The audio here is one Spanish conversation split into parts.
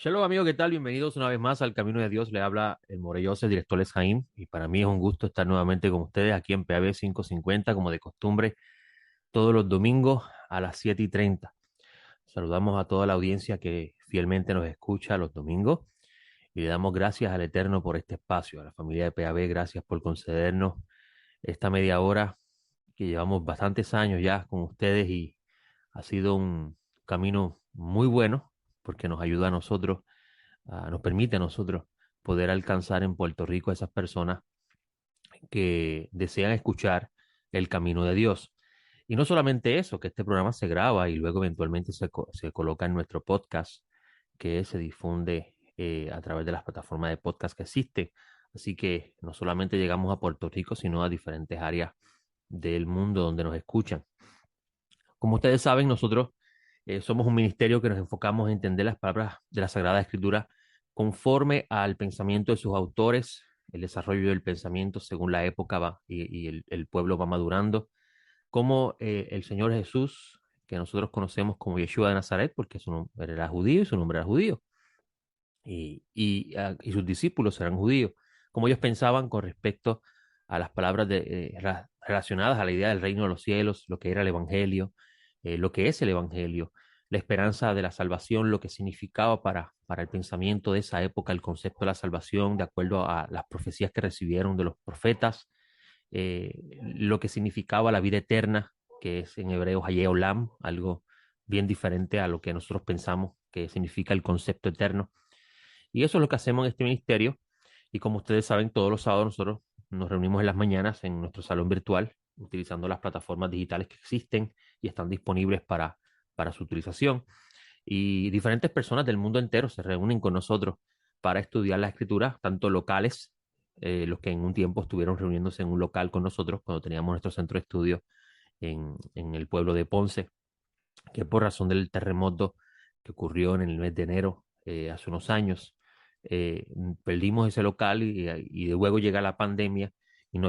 Shalom amigo, ¿qué tal? Bienvenidos una vez más al Camino de Dios. Le habla el Morelloso, el director Les Jaim, y para mí es un gusto estar nuevamente con ustedes aquí en PAB 550, como de costumbre, todos los domingos a las 7:30. Saludamos a toda la audiencia que fielmente nos escucha los domingos y le damos gracias al Eterno por este espacio. A la familia de PAB, gracias por concedernos esta media hora que llevamos bastantes años ya con ustedes y ha sido un camino muy bueno porque nos ayuda a nosotros, nos permite a nosotros poder alcanzar en Puerto Rico a esas personas que desean escuchar el camino de Dios. Y no solamente eso, que este programa se graba y luego eventualmente se coloca en nuestro podcast, que se difunde a través de las plataformas de podcast que existen. Así que no solamente llegamos a Puerto Rico, sino a diferentes áreas del mundo donde nos escuchan. Como ustedes saben, nosotros somos un ministerio que nos enfocamos en entender las palabras de la Sagrada Escritura conforme al pensamiento de sus autores, el desarrollo del pensamiento según la época va y el pueblo va madurando, como el Señor Jesús, que nosotros conocemos como Yeshua de Nazaret, porque su nombre era judío y su nombre era judío, y sus discípulos eran judíos, como ellos pensaban con respecto a las palabras relacionadas a la idea del reino de los cielos, lo que era el Evangelio, lo que es el Evangelio, la esperanza de la salvación, lo que significaba para el pensamiento de esa época el concepto de la salvación, de acuerdo a las profecías que recibieron de los profetas, lo que significaba la vida eterna, que es en hebreo Hayé Olam, algo bien diferente a lo que nosotros pensamos que significa el concepto eterno. Y eso es lo que hacemos en este ministerio. Y como ustedes saben, todos los sábados nosotros nos reunimos en las mañanas en nuestro salón virtual, utilizando las plataformas digitales que existen y están disponibles para su utilización. Y diferentes personas del mundo entero se reúnen con nosotros para estudiar la escritura, tanto locales, los que en un tiempo estuvieron reuniéndose en un local con nosotros cuando teníamos nuestro centro de estudio en el pueblo de Ponce, que por razón del terremoto que ocurrió en el mes de enero hace unos años, perdimos ese local y de luego llega la pandemia y no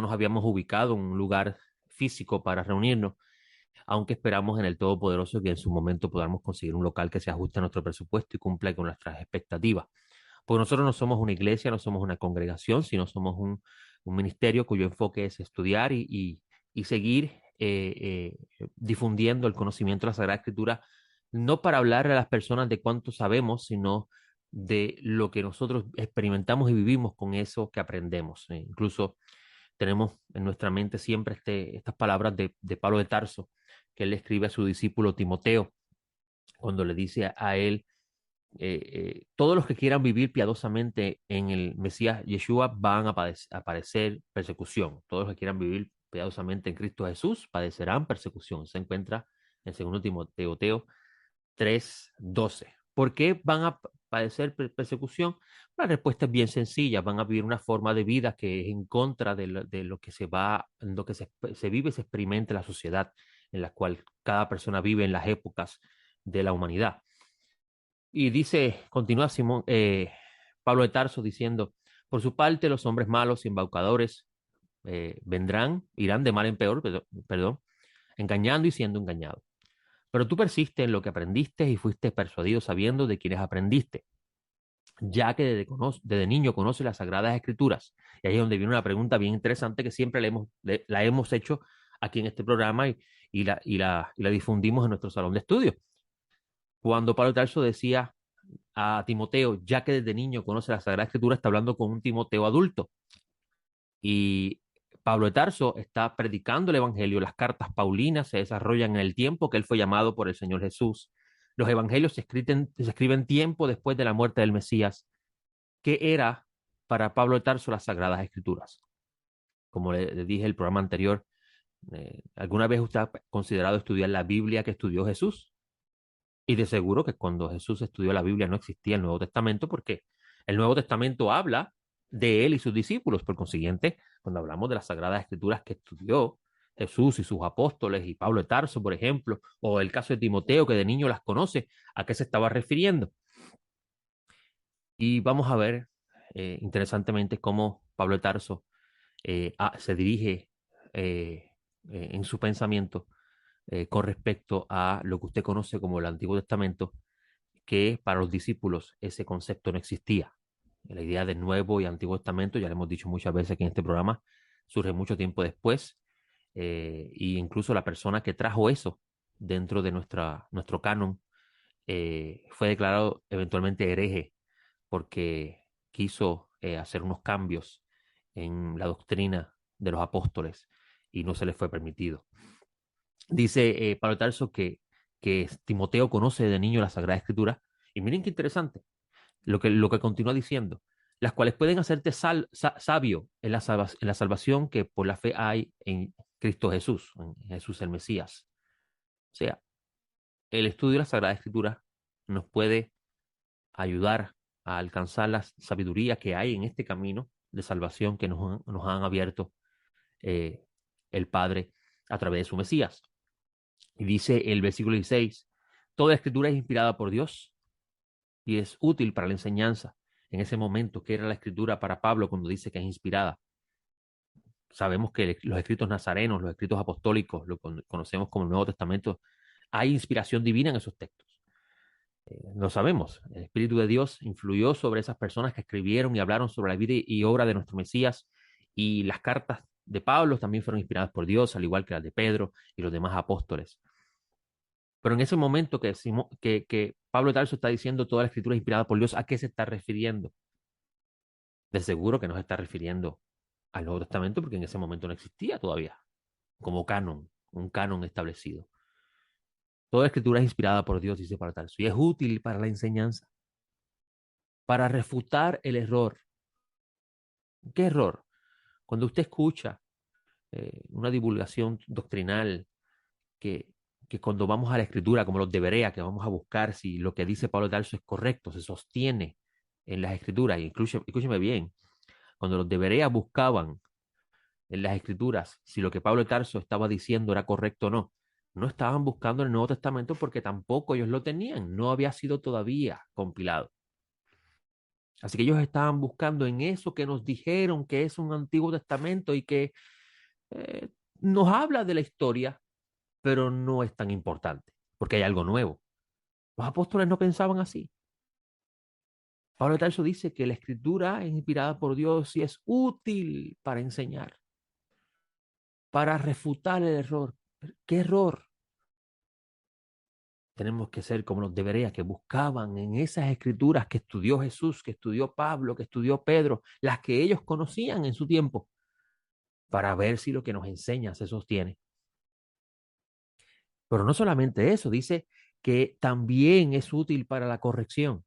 nos habíamos ubicado en un lugar físico para reunirnos, aunque esperamos en el Todopoderoso que en su momento podamos conseguir un local que se ajuste a nuestro presupuesto y cumpla con nuestras expectativas. Porque nosotros no somos una iglesia, no somos una congregación, sino somos un ministerio cuyo enfoque es estudiar y seguir difundiendo el conocimiento de la Sagrada Escritura, no para hablar a las personas de cuánto sabemos, sino de lo que nosotros experimentamos y vivimos con eso que aprendemos. Incluso tenemos en nuestra mente siempre estas palabras de Pablo de Tarso, que él le escribe a su discípulo Timoteo, cuando le dice a él, todos los que quieran vivir piadosamente en el Mesías Yeshua van a padecer persecución. Todos los que quieran vivir piadosamente en Cristo Jesús padecerán persecución. Se encuentra en 2 Timoteo 3:12. ¿Por qué van a padecer persecución? La respuesta es bien sencilla. Van a vivir una forma de vida que es en contra de lo que en lo que se vive y se experimenta en la sociedad en la cual cada persona vive en las épocas de la humanidad. Y dice, continúa Pablo de Tarso diciendo, por su parte los hombres malos y embaucadores irán de mal en peor, perdón, engañando y siendo engañados. Pero tú persistes en lo que aprendiste y fuiste persuadido sabiendo de quienes aprendiste, ya que desde niño conoces las Sagradas Escrituras. Y ahí es donde viene una pregunta bien interesante que siempre la hemos hecho aquí en este programa y la difundimos en nuestro salón de estudio. Cuando Pablo de Tarso decía a Timoteo, ya que desde niño conoce la Sagrada Escritura, está hablando con un Timoteo adulto. Y Pablo de Tarso está predicando el Evangelio. Las cartas paulinas se desarrollan en el tiempo que él fue llamado por el Señor Jesús. Los evangelios se escriben tiempo después de la muerte del Mesías. ¿Qué era para Pablo de Tarso las Sagradas Escrituras? Como le dije en el programa anterior, ¿alguna vez usted ha considerado estudiar la Biblia que estudió Jesús? Y de seguro que cuando Jesús estudió la Biblia no existía el Nuevo Testamento porque el Nuevo Testamento habla de él y sus discípulos. Por consiguiente, cuando hablamos de las Sagradas Escrituras que estudió Jesús y sus apóstoles y Pablo de Tarso, por ejemplo, o el caso de Timoteo que de niño las conoce, ¿a qué se estaba refiriendo? Y vamos a ver interesantemente cómo Pablo de Tarso se dirige en su pensamiento con respecto a lo que usted conoce como el Antiguo Testamento, que para los discípulos ese concepto no existía. La idea del Nuevo y Antiguo Testamento, ya lo hemos dicho muchas veces aquí en este programa, surge mucho tiempo después, y incluso la persona que trajo eso dentro de nuestro canon fue declarado eventualmente hereje porque quiso hacer unos cambios en la doctrina de los apóstoles y no se les fue permitido. Dice Pablo de Tarso que Timoteo conoce de niño la Sagrada Escritura, y miren qué interesante lo que continúa diciendo, las cuales pueden hacerte sabio en la salvación que por la fe hay en Cristo Jesús, en Jesús el Mesías. O sea, el estudio de la Sagrada Escritura nos puede ayudar a alcanzar la sabiduría que hay en este camino de salvación que nos han abierto eh, el Padre a través de su Mesías. Y dice el versículo 16, toda escritura es inspirada por Dios y es útil para la enseñanza. En ese momento, ¿qué era la escritura para Pablo cuando dice que es inspirada? Sabemos que los escritos nazarenos, los escritos apostólicos, lo conocemos como el Nuevo Testamento, hay inspiración divina en esos textos. Lo sabemos, el Espíritu de Dios influyó sobre esas personas que escribieron y hablaron sobre la vida y obra de nuestro Mesías, y las cartas de Pablo también fueron inspiradas por Dios, al igual que las de Pedro y los demás apóstoles. Pero en ese momento que Pablo de Tarso está diciendo toda la escritura es inspirada por Dios, ¿a qué se está refiriendo? De seguro que no se está refiriendo al Nuevo Testamento, porque en ese momento no existía todavía como canon, un canon establecido. Toda escritura es inspirada por Dios, dice Pablo de Tarso, y es útil para la enseñanza, para refutar el error. ¿Qué error? Cuando usted escucha una divulgación doctrinal que, que cuando vamos a la escritura, como los de Berea, que vamos a buscar si lo que dice Pablo de Tarso es correcto, se sostiene en las escrituras, incluso, escúcheme bien, cuando los de Berea buscaban en las escrituras si lo que Pablo de Tarso estaba diciendo era correcto o no, no estaban buscando en el Nuevo Testamento porque tampoco ellos lo tenían, no había sido todavía compilado. Así que ellos estaban buscando en eso que nos dijeron que es un Antiguo Testamento y que eh, nos habla de la historia, pero no es tan importante, porque hay algo nuevo. Los apóstoles no pensaban así. Pablo de Tarso dice que la escritura es inspirada por Dios y es útil para enseñar, para refutar el error. ¿Qué error? Tenemos que ser como los de Berea, que buscaban en esas escrituras que estudió Jesús, que estudió Pablo, que estudió Pedro, las que ellos conocían en su tiempo, para ver si lo que nos enseña se sostiene. Pero no solamente eso, dice que también es útil para la corrección.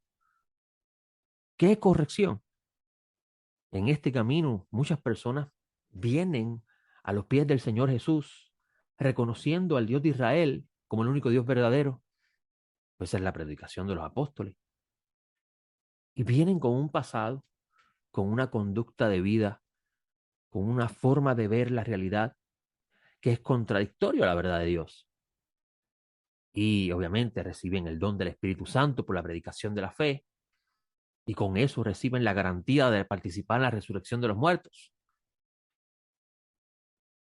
¿Qué corrección? En este camino muchas personas vienen a los pies del Señor Jesús, reconociendo al Dios de Israel como el único Dios verdadero. Pues es la predicación de los apóstoles. Y vienen con un pasado, con una conducta de vida, con una forma de ver la realidad que es contradictorio a la verdad de Dios. Y obviamente reciben el don del Espíritu Santo por la predicación de la fe, y con eso reciben la garantía de participar en la resurrección de los muertos.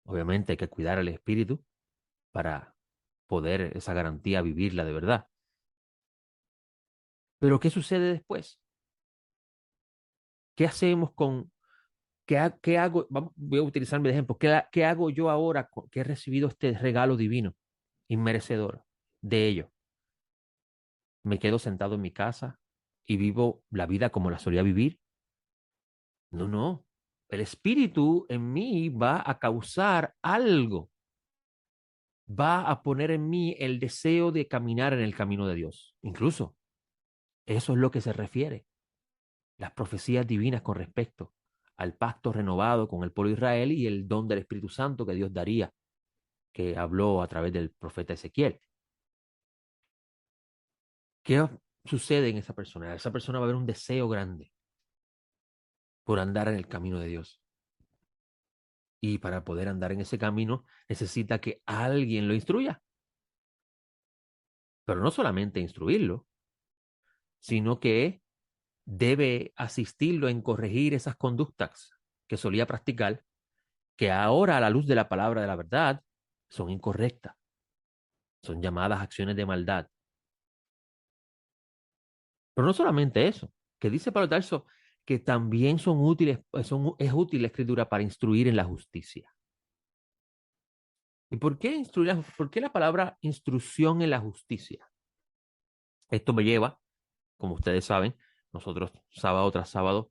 Obviamente hay que cuidar el espíritu para poder esa garantía vivirla de verdad. Pero ¿qué sucede después? ¿Qué hacemos con, qué hago? Voy a utilizar mi ejemplo. ¿Qué hago yo ahora que he recibido este regalo divino, inmerecedor de ello? ¿Me quedo sentado en mi casa y vivo la vida como la solía vivir? No, no. El espíritu en mí va a causar algo, va a poner en mí el deseo de caminar en el camino de Dios. Incluso eso es lo que se refiere las profecías divinas con respecto al pacto renovado con el pueblo de Israel y el don del Espíritu Santo que Dios daría, que habló a través del profeta Ezequiel. ¿Qué sucede en esa persona? Esa persona va a haber un deseo grande por andar en el camino de Dios. Y para poder andar en ese camino necesita que alguien lo instruya. Pero no solamente instruirlo, sino que debe asistirlo en corregir esas conductas que solía practicar, que ahora a la luz de la palabra de la verdad son incorrectas, son llamadas acciones de maldad. Pero no solamente eso, que dice Pablo de Tarso que también son útiles, es útil la escritura para instruir en la justicia. ¿Y por qué instruir, por qué la palabra instrucción en la justicia? Esto me lleva, como ustedes saben, nosotros sábado tras sábado,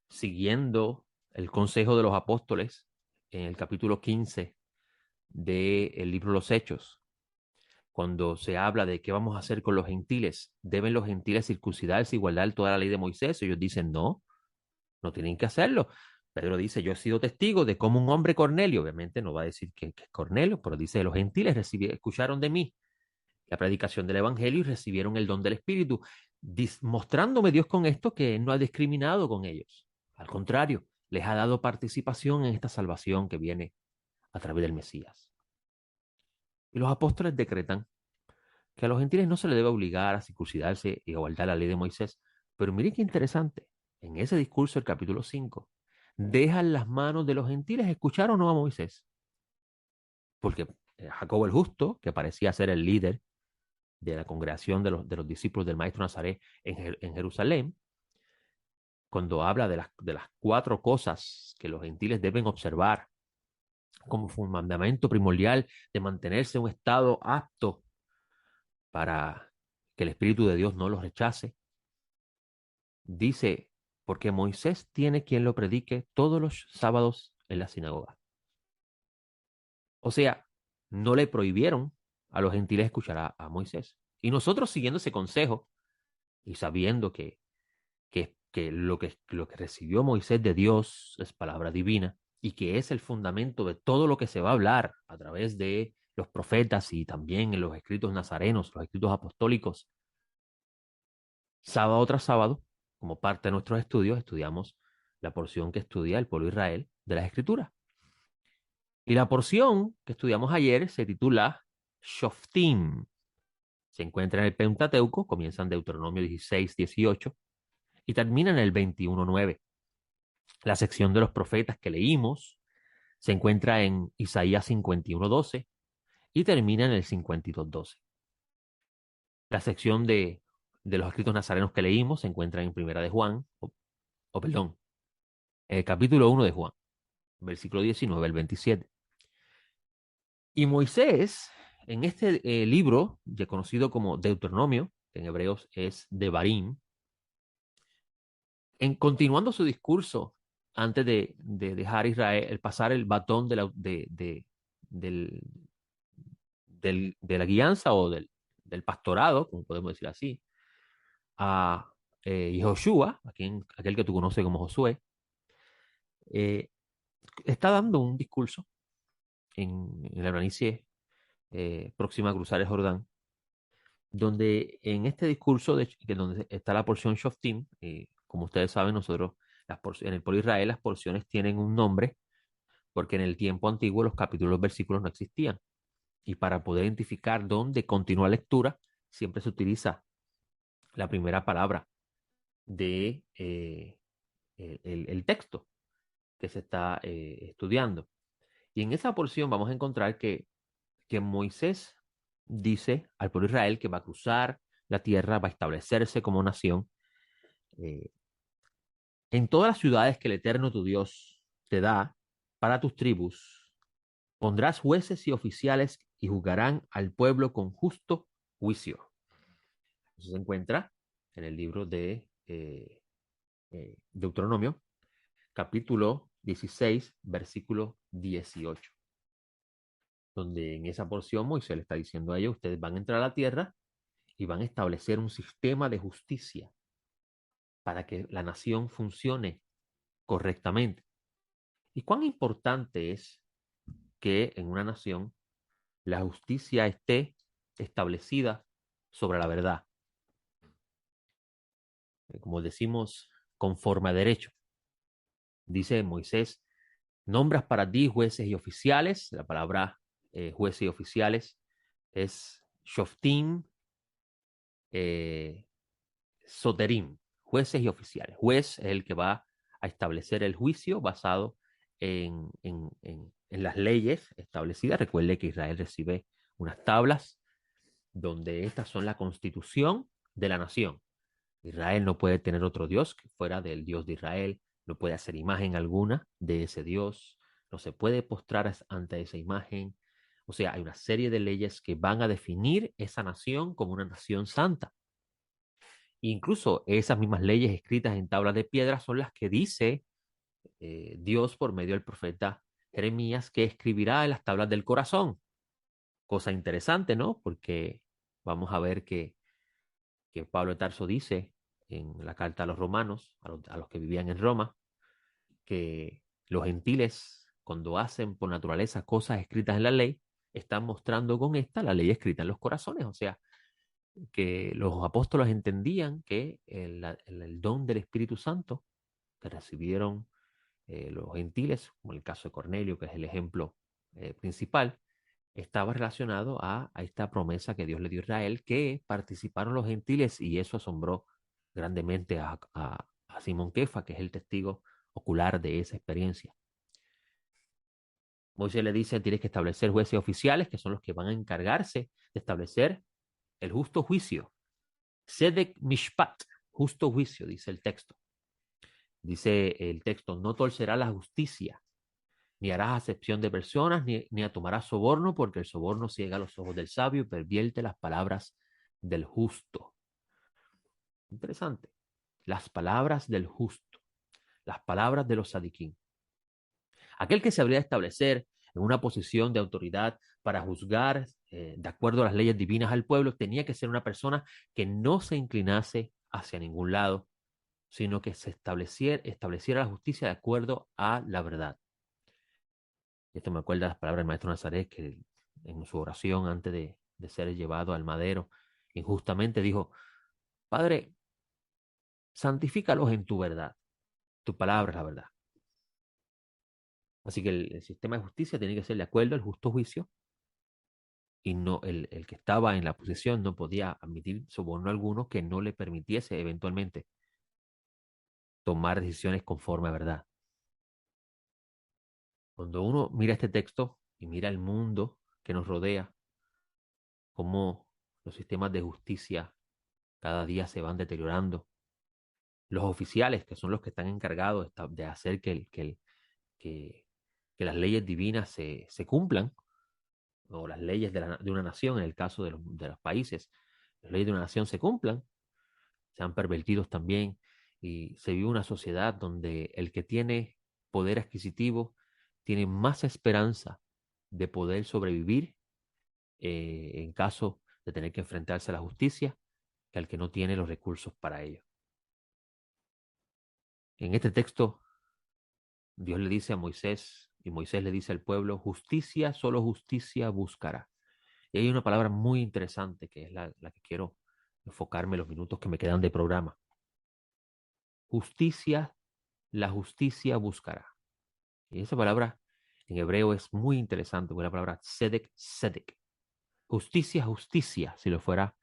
siguiendo el consejo de los apóstoles en el capítulo 15 del libro de los Hechos, cuando se habla de qué vamos a hacer con los gentiles, ¿deben los gentiles circuncidarse y guardar toda la ley de Moisés? Ellos dicen, no, no tienen que hacerlo. Pedro dice, yo he sido testigo de cómo un hombre Cornelio, obviamente no va a decir que es Cornelio, pero dice, los gentiles escucharon de mí la predicación del Evangelio y recibieron el don del Espíritu, mostrándome Dios con esto que no ha discriminado con ellos. Al contrario, les ha dado participación en esta salvación que viene a través del Mesías. Y los apóstoles decretan que a los gentiles no se les debe obligar a circuncidarse y a guardar la ley de Moisés. Pero miren qué interesante, en ese discurso del capítulo 5, dejan las manos de los gentiles escuchar o no a Moisés. Porque Jacobo el Justo, que parecía ser el líder de la congregación de los discípulos del maestro Nazaret en Jerusalén, cuando habla de las cuatro cosas que los gentiles deben observar como fundamento primordial de mantenerse en un estado apto para que el Espíritu de Dios no los rechace, dice, porque Moisés tiene quien lo predique todos los sábados en la sinagoga. O sea, no le prohibieron a los gentiles escuchar a Moisés. Y nosotros siguiendo ese consejo y sabiendo que lo que recibió Moisés de Dios es palabra divina y que es el fundamento de todo lo que se va a hablar a través de los profetas y también en los escritos nazarenos, los escritos apostólicos, sábado tras sábado, como parte de nuestros estudios, estudiamos la porción que estudia el pueblo de Israel de las Escrituras. Y la porción que estudiamos ayer se titula Shoftim. Se encuentra en el Pentateuco, comienza en Deuteronomio 16, 18 y termina en el 21:9. La sección de los profetas que leímos se encuentra en Isaías 51:12 y termina en el 52:12. La sección de los escritos nazarenos que leímos se encuentra en Primera de Juan, perdón, el capítulo 1 de Juan, versículo 19 al 27. Y Moisés, en este libro, ya conocido como Deuteronomio, que en hebreos es Devarim, continuando su discurso antes de dejar Israel, el pasar el batón del, de la guianza o del pastorado, como podemos decir así, a Joshua, aquel que tú conoces como Josué, eh, está dando un discurso en la planicie próxima a cruzar el Jordán, donde en este discurso, donde está la porción Shoftim, como ustedes saben, nosotros en el pueblo de Israel las porciones tienen un nombre, porque en el tiempo antiguo los capítulos, los versículos no existían. Y para poder identificar dónde continúa la lectura, siempre se utiliza la primera palabra de el texto que se está estudiando. Y en esa porción vamos a encontrar que Moisés dice al pueblo de Israel que va a cruzar la tierra, va a establecerse como nación. Eh, en todas las ciudades que el Eterno tu Dios te da para tus tribus, pondrás jueces y oficiales y juzgarán al pueblo con justo juicio. Eso se encuentra en el libro de Deuteronomio, capítulo 16, versículo 18, donde en esa porción Moisés le está diciendo a ellos, ustedes van a entrar a la tierra y van a establecer un sistema de justicia para que la nación funcione correctamente. ¿Y cuán importante es que en una nación la justicia esté establecida sobre la verdad? Como decimos, conforme a derecho. Dice Moisés, nombras para ti jueces y oficiales. La palabra jueces y oficiales es shoftim, eh, soterim, jueces y oficiales. Juez es el que va a establecer el juicio basado en las leyes establecidas. Recuerde que Israel recibe unas tablas donde estas son la constitución de la nación. Israel no puede tener otro Dios que fuera del Dios de Israel, no puede hacer imagen alguna de ese Dios, no se puede postrar ante esa imagen. O sea, hay una serie de leyes que van a definir esa nación como una nación santa. Incluso esas mismas leyes escritas en tablas de piedra son las que dice Dios por medio del profeta Jeremías que escribirá en las tablas del corazón. Cosa interesante, ¿no? Porque vamos a ver que Pablo de Tarso dice en la carta a los romanos, a los que vivían en Roma, que los gentiles, cuando hacen por naturaleza cosas escritas en la ley, están mostrando con esta la ley escrita en los corazones. O sea, que los apóstoles entendían que el don del Espíritu Santo que recibieron los gentiles, como el caso de Cornelio, que es el ejemplo principal, estaba relacionado a esta promesa que Dios le dio a Israel, que participaron los gentiles y eso asombró grandemente a Simón Kefa, que es el testigo ocular de esa experiencia. Moisés le dice, tienes que establecer jueces oficiales, que son los que van a encargarse de establecer el justo juicio. Sedek Mishpat, justo juicio, dice el texto. Dice el texto, no torcerá la justicia, ni harás acepción de personas, ni tomarás soborno, porque el soborno ciega los ojos del sabio y pervierte las palabras del justo. Interesante. Las palabras del justo, las palabras de los sadiquín. Aquel que se habría de establecer en una posición de autoridad para juzgar de acuerdo a las leyes divinas al pueblo, tenía que ser una persona que no se inclinase hacia ningún lado, sino que se estableciera la justicia de acuerdo a la verdad. Esto me acuerda las palabras del maestro Nazaret, que en su oración antes de ser llevado al madero, injustamente dijo, Padre, santifícalos en tu verdad, tu palabra es la verdad. Así que el sistema de justicia tiene que ser de acuerdo al justo juicio y no el que estaba en la posesión no podía admitir soborno alguno que no le permitiese eventualmente tomar decisiones conforme a verdad. Cuando uno mira este texto y mira el mundo que nos rodea, cómo los sistemas de justicia cada día se van deteriorando, los oficiales, que son los que están encargados de hacer que, que las leyes divinas se cumplan, o las leyes de una nación, en el caso de los países, las leyes de una nación se cumplan, se han pervertido también y se vive una sociedad donde el que tiene poder adquisitivo tiene más esperanza de poder sobrevivir en caso de tener que enfrentarse a la justicia que al que no tiene los recursos para ello. En este texto, Dios le dice a Moisés y Moisés le dice al pueblo, justicia, solo justicia buscará. Y hay una palabra muy interesante que es la que quiero enfocarme los minutos que me quedan de programa. Justicia, la justicia buscará. Y esa palabra en hebreo es muy interesante, porque la palabra tzedek, tzedek. Justicia, justicia, si lo fuera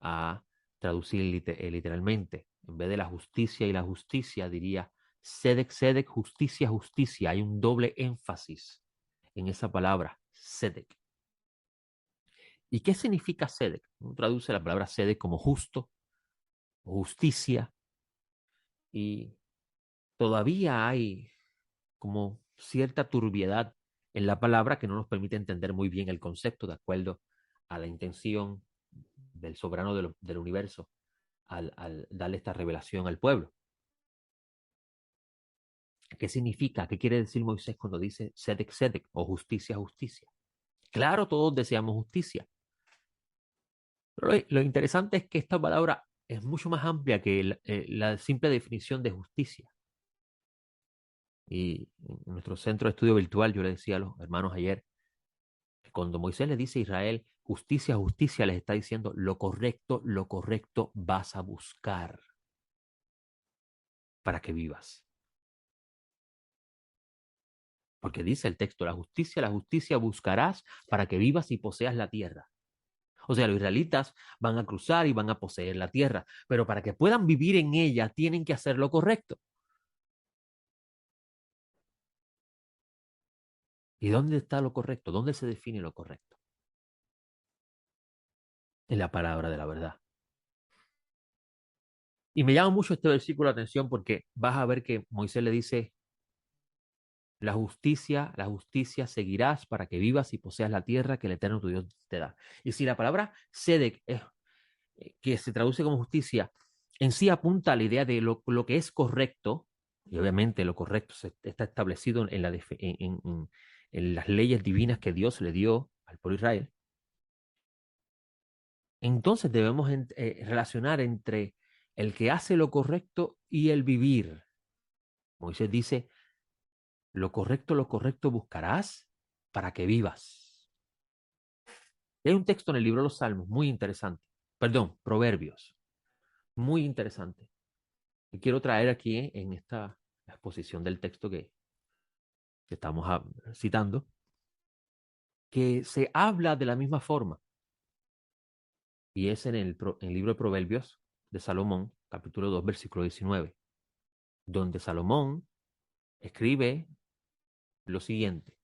a traducir literalmente. En vez de la justicia y la justicia, diría tzedek, tzedek, justicia, justicia. Hay un doble énfasis en esa palabra, tzedek. ¿Y qué significa tzedek? Uno traduce la palabra tzedek como justo, justicia, y todavía hay como cierta turbiedad en la palabra que no nos permite entender muy bien el concepto de acuerdo a la intención del soberano del universo al darle esta revelación al pueblo. ¿Qué significa? ¿Qué quiere decir Moisés cuando dice sedek, sedek o justicia, justicia? Claro, todos deseamos justicia. Pero lo interesante es que esta palabra es mucho más amplia que la simple definición de justicia. Y en nuestro centro de estudio virtual yo le decía a los hermanos ayer, que cuando Moisés le dice a Israel, justicia, justicia, les está diciendo lo correcto vas a buscar para que vivas. Porque dice el texto, la justicia buscarás para que vivas y poseas la tierra. O sea, los israelitas van a cruzar y van a poseer la tierra, pero para que puedan vivir en ella tienen que hacer lo correcto. ¿Y dónde está lo correcto? ¿Dónde se define lo correcto? En la palabra de la verdad. Y me llama mucho este versículo la atención porque vas a ver que Moisés le dice, la justicia seguirás para que vivas y poseas la tierra que el Eterno tu Dios te da. Y si la palabra Sedec, que se traduce como justicia, en sí apunta a la idea de lo que es correcto, y obviamente lo correcto está establecido en las leyes divinas que Dios le dio al pueblo de Israel, entonces debemos relacionar entre el que hace lo correcto y el vivir. Moisés dice, lo correcto buscarás para que vivas. Y hay un texto en el libro de los Salmos muy interesante, perdón, Proverbios, muy interesante, que quiero traer aquí en esta exposición del texto que estamos citando, que se habla de la misma forma, y es en el libro de Proverbios de Salomón, capítulo 2 versículo 19, donde Salomón escribe lo siguiente: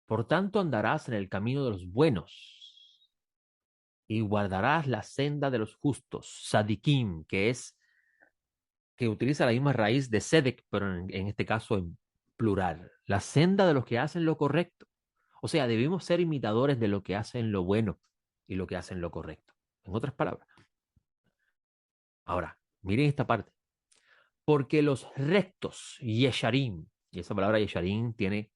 por tanto andarás en el camino de los buenos y guardarás la senda de los justos, sadikim, que utiliza la misma raíz de sedek, pero en este caso en plural, la senda de los que hacen lo correcto. O sea, debemos ser imitadores de lo que hacen lo bueno y lo que hacen lo correcto. En otras palabras. Ahora, miren esta parte. Porque los rectos, yesharim, y esa palabra yesharim tiene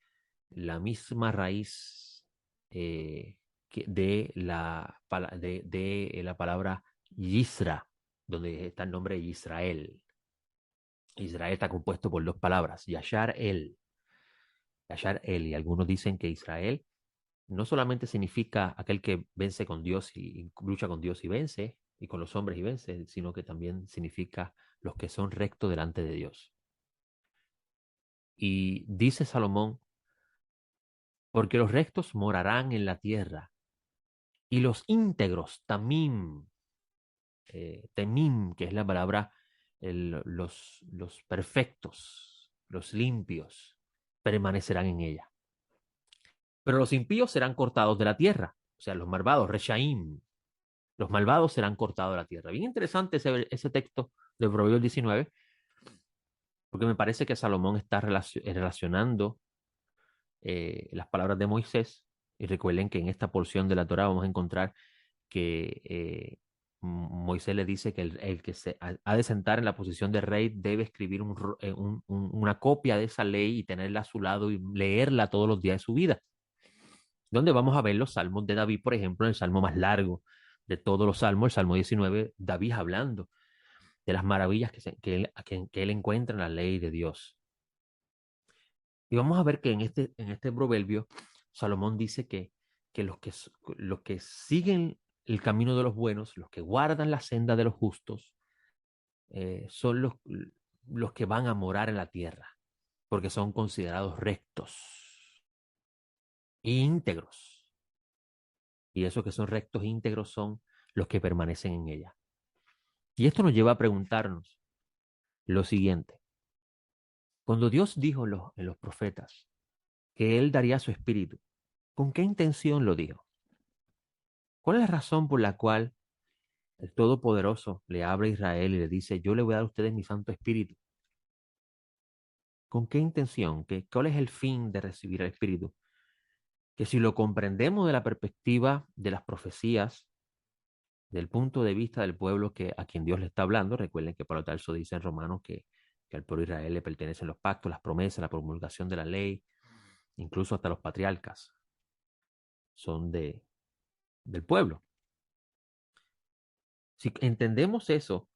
la misma raíz de la palabra Yisra, donde está el nombre de Israel. Israel está compuesto por dos palabras, Yashar El. Yashar El, y algunos dicen que Israel no solamente significa aquel que vence con Dios y lucha con Dios y vence, y con los hombres y vence, sino que también significa los que son rectos delante de Dios. Y dice Salomón, porque los rectos morarán en la tierra, y los íntegros, tamim, temim, que es la palabra, los perfectos, los limpios, permanecerán en ella. Pero los impíos serán cortados de la tierra, o sea, los malvados, reshaim, los malvados serán cortados de la tierra. Bien interesante ese texto de Proverbios 19, porque me parece que Salomón está relacionando las palabras de Moisés. Y recuerden que en esta porción de la Torah vamos a encontrar que Moisés le dice que el que se ha de sentar en la posición de rey debe escribir una copia de esa ley y tenerla a su lado y leerla todos los días de su vida. Donde vamos a ver los salmos de David, por ejemplo, en el salmo más largo de todos los salmos, el Salmo 19, David hablando de las maravillas que él encuentra en la ley de Dios. Y vamos a ver que en este proverbio, Salomón dice que los que siguen el camino de los buenos, los que guardan la senda de los justos, son los que van a morar en la tierra, porque son considerados rectos e íntegros. Y esos que son rectos e íntegros son los que permanecen en ella. Y esto nos lleva a preguntarnos lo siguiente. Cuando Dios dijo en los profetas que Él daría su espíritu, ¿con qué intención lo dijo? ¿Cuál es la razón por la cual el Todopoderoso le habla a Israel y le dice, yo le voy a dar a ustedes mi Santo Espíritu? ¿Con qué intención? ¿Cuál es el fin de recibir el Espíritu? Que si lo comprendemos de la perspectiva de las profecías, del punto de vista del pueblo a quien Dios le está hablando, recuerden que Pablo Tarso dice en Romanos que al pueblo de Israel le pertenecen los pactos, las promesas, la promulgación de la ley, incluso hasta los patriarcas son del pueblo. Si entendemos eso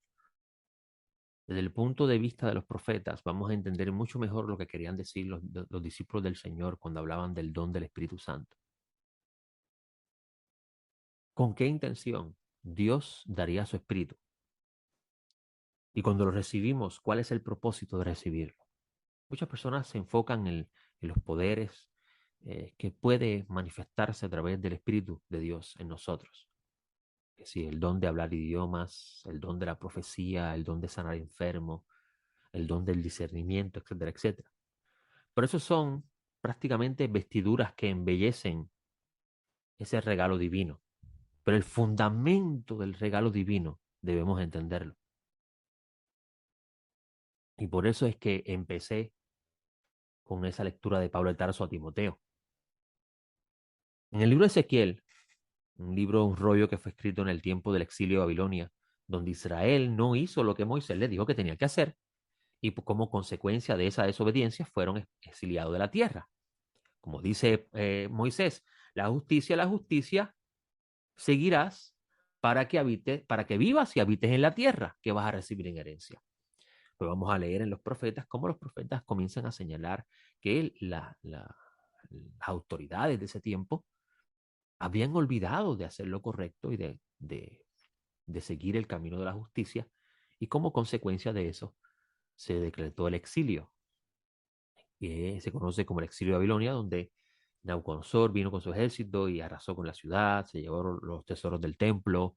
desde el punto de vista de los profetas, vamos a entender mucho mejor lo que querían decir los discípulos del Señor cuando hablaban del don del Espíritu Santo. ¿Con qué intención Dios daría su Espíritu? Y cuando lo recibimos, ¿cuál es el propósito de recibirlo? Muchas personas se enfocan en los poderes que puede manifestarse a través del Espíritu de Dios en nosotros. Que si el don de hablar idiomas, el don de la profecía, el don de sanar enfermos, el don del discernimiento, etcétera, etcétera. Pero esos son prácticamente vestiduras que embellecen ese regalo divino. Pero el fundamento del regalo divino debemos entenderlo. Y por eso es que empecé con esa lectura de Pablo de Tarso a Timoteo. En el libro de Ezequiel, un libro, un rollo que fue escrito en el tiempo del exilio de Babilonia, donde Israel no hizo lo que Moisés le dijo que tenía que hacer, y como consecuencia de esa desobediencia fueron exiliados de la tierra. Como dice Moisés, la justicia seguirás para que vivas y habites en la tierra que vas a recibir en herencia. Pues vamos a leer en los profetas cómo los profetas comienzan a señalar que las autoridades de ese tiempo habían olvidado de hacer lo correcto y de seguir el camino de la justicia, y como consecuencia de eso se decretó el exilio, que se conoce como el exilio de Babilonia, donde Nabucodonosor vino con su ejército y arrasó con la ciudad, se llevó los tesoros del templo,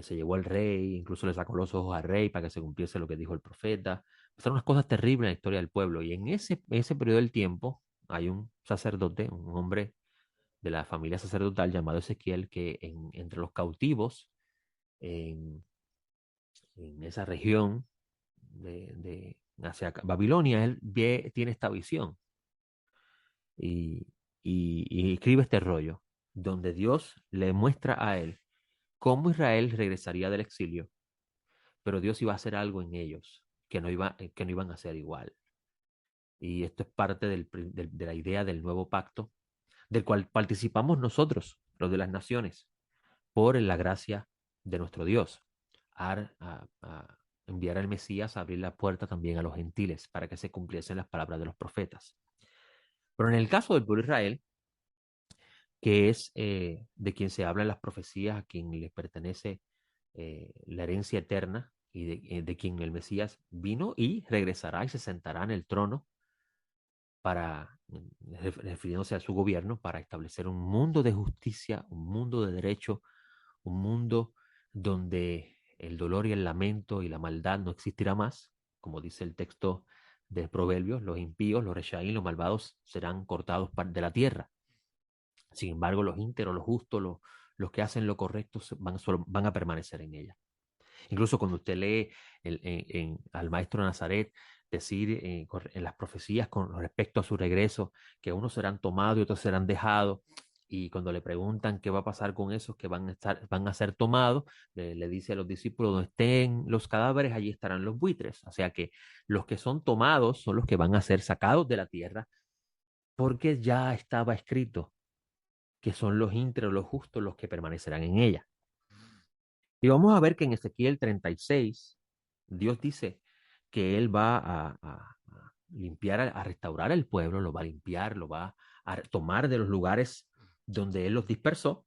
se llevó al rey, incluso le sacó los ojos al rey para que se cumpliese lo que dijo el profeta. Pasaron unas cosas terribles en la historia del pueblo, y en ese periodo del tiempo hay un sacerdote, un hombre de la familia sacerdotal llamado Ezequiel, que entre los cautivos en, en esa región hacia Babilonia, tiene esta visión y, y escribe este rollo, donde Dios le muestra a él cómo Israel regresaría del exilio, pero Dios iba a hacer algo en ellos que no iban a ser igual. Y esto es parte de la idea del nuevo pacto, del cual participamos nosotros, los de las naciones, por la gracia de nuestro Dios, a enviar al Mesías a abrir la puerta también a los gentiles para que se cumpliesen las palabras de los profetas. Pero en el caso del pueblo de Israel, que es de quien se habla en las profecías, a quien le pertenece la herencia eterna y de quien el Mesías vino y regresará y se sentará en el trono para, refiriéndose a su gobierno, para establecer un mundo de justicia, un mundo de derecho, un mundo donde el dolor y el lamento y la maldad no existirá más, como dice el texto de Proverbios, los impíos, los reshaín, los malvados serán cortados de la tierra. Sin embargo, los íntegros, los justos, los que hacen lo correcto van a permanecer en ella. Incluso cuando usted lee al maestro Nazaret decir en las profecías con respecto a su regreso, que unos serán tomados y otros serán dejados, y cuando le preguntan qué va a pasar con esos que van a ser tomados, le dice a los discípulos: donde estén los cadáveres, allí estarán los buitres. O sea que los que son tomados son los que van a ser sacados de la tierra, porque ya estaba escrito que son los íntegros, los justos, los que permanecerán en ella. Y vamos a ver que en Ezequiel 36, Dios dice que Él va a limpiar, a restaurar el pueblo, lo va a limpiar, lo va a tomar de los lugares donde Él los dispersó,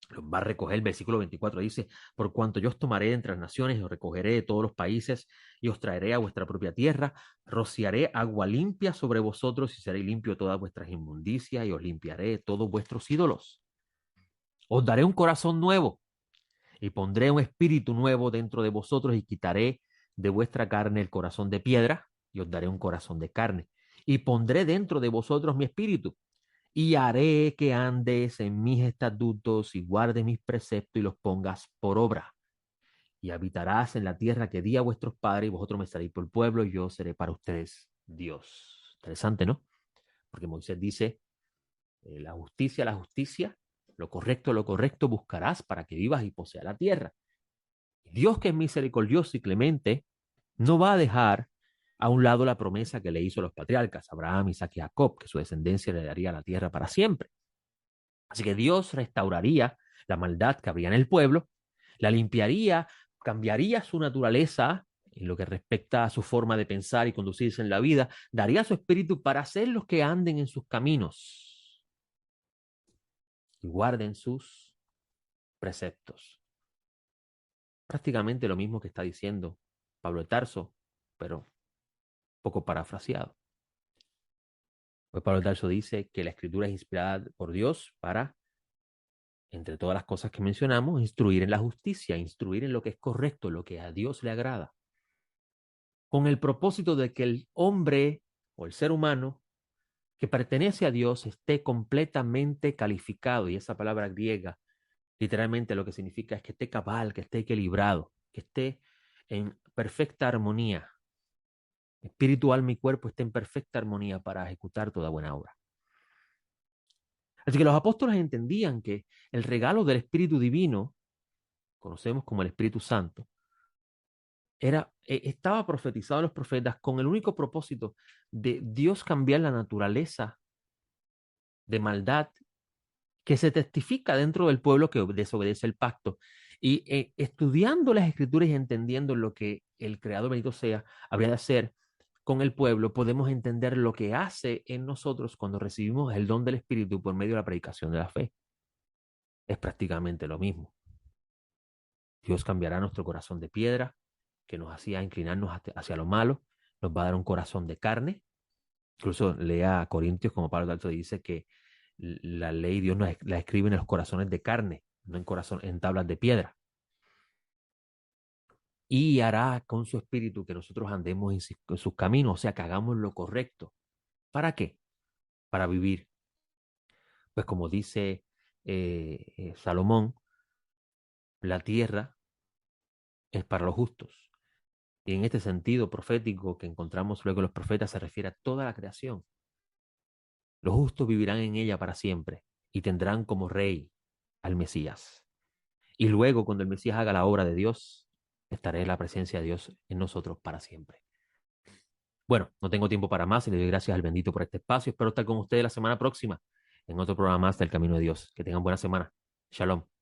los va a recoger. El versículo 24 dice: por cuanto yo os tomaré de entre las naciones, os recogeré de todos los países y os traeré a vuestra propia tierra, rociaré agua limpia sobre vosotros y seré limpio de todas vuestras inmundicias y os limpiaré de todos vuestros ídolos. Os daré un corazón nuevo y pondré un espíritu nuevo dentro de vosotros y quitaré de vuestra carne el corazón de piedra y os daré un corazón de carne. Y pondré dentro de vosotros mi espíritu y haré que andes en mis estatutos y guardes mis preceptos y los pongas por obra. Y habitarás en la tierra que di a vuestros padres y vosotros me seréis por pueblo y yo seré para ustedes Dios. Interesante, ¿no? Porque Moisés dice, la justicia, lo correcto buscarás para que vivas y poseas la tierra. Dios, que es misericordioso y clemente, no va a dejar a un lado la promesa que le hizo a los patriarcas, Abraham, Isaac y Jacob, que su descendencia le daría la tierra para siempre. Así que Dios restauraría la maldad que habría en el pueblo, la limpiaría, cambiaría su naturaleza en lo que respecta a su forma de pensar y conducirse en la vida, daría su espíritu para hacer los que anden en sus caminos y guarden sus preceptos. Prácticamente lo mismo que está diciendo Pablo de Tarso, pero poco parafraseado. Pues Pablo de Tarso dice que la escritura es inspirada por Dios para, entre todas las cosas que mencionamos, instruir en la justicia, instruir en lo que es correcto, lo que a Dios le agrada, con el propósito de que el hombre o el ser humano que pertenece a Dios esté completamente calificado. Y esa palabra griega literalmente lo que significa es que esté cabal, que esté equilibrado, que esté en perfecta armonía Espíritu, alma y cuerpo estén en perfecta armonía para ejecutar toda buena obra. Así que los apóstoles entendían que el regalo del Espíritu Divino, conocemos como el Espíritu Santo, estaba profetizado en los profetas con el único propósito de Dios cambiar la naturaleza de maldad que se testifica dentro del pueblo que desobedece el pacto. Y estudiando las escrituras y entendiendo lo que el Creador bendito sea habría de hacer con el pueblo, podemos entender lo que hace en nosotros cuando recibimos el don del Espíritu por medio de la predicación de la fe. Es prácticamente lo mismo. Dios cambiará nuestro corazón de piedra, que nos hacía inclinarnos hacia lo malo, nos va a dar un corazón de carne. Incluso lea a Corintios, como Pablo Tarso dice que la ley Dios la escribe en los corazones de carne, no en tablas de piedra. Y hará con su espíritu que nosotros andemos en sus caminos, o sea, que hagamos lo correcto. ¿Para qué? Para vivir. Pues como dice Salomón, la tierra es para los justos. Y en este sentido profético que encontramos luego en los profetas se refiere a toda la creación. Los justos vivirán en ella para siempre y tendrán como rey al Mesías. Y luego, cuando el Mesías haga la obra de Dios, estaré en la presencia de Dios en nosotros para siempre. Bueno, no tengo tiempo para más y le doy gracias al bendito por este espacio. Espero estar con ustedes la semana próxima en otro programa más del Camino de Dios. Que tengan buena semana. Shalom.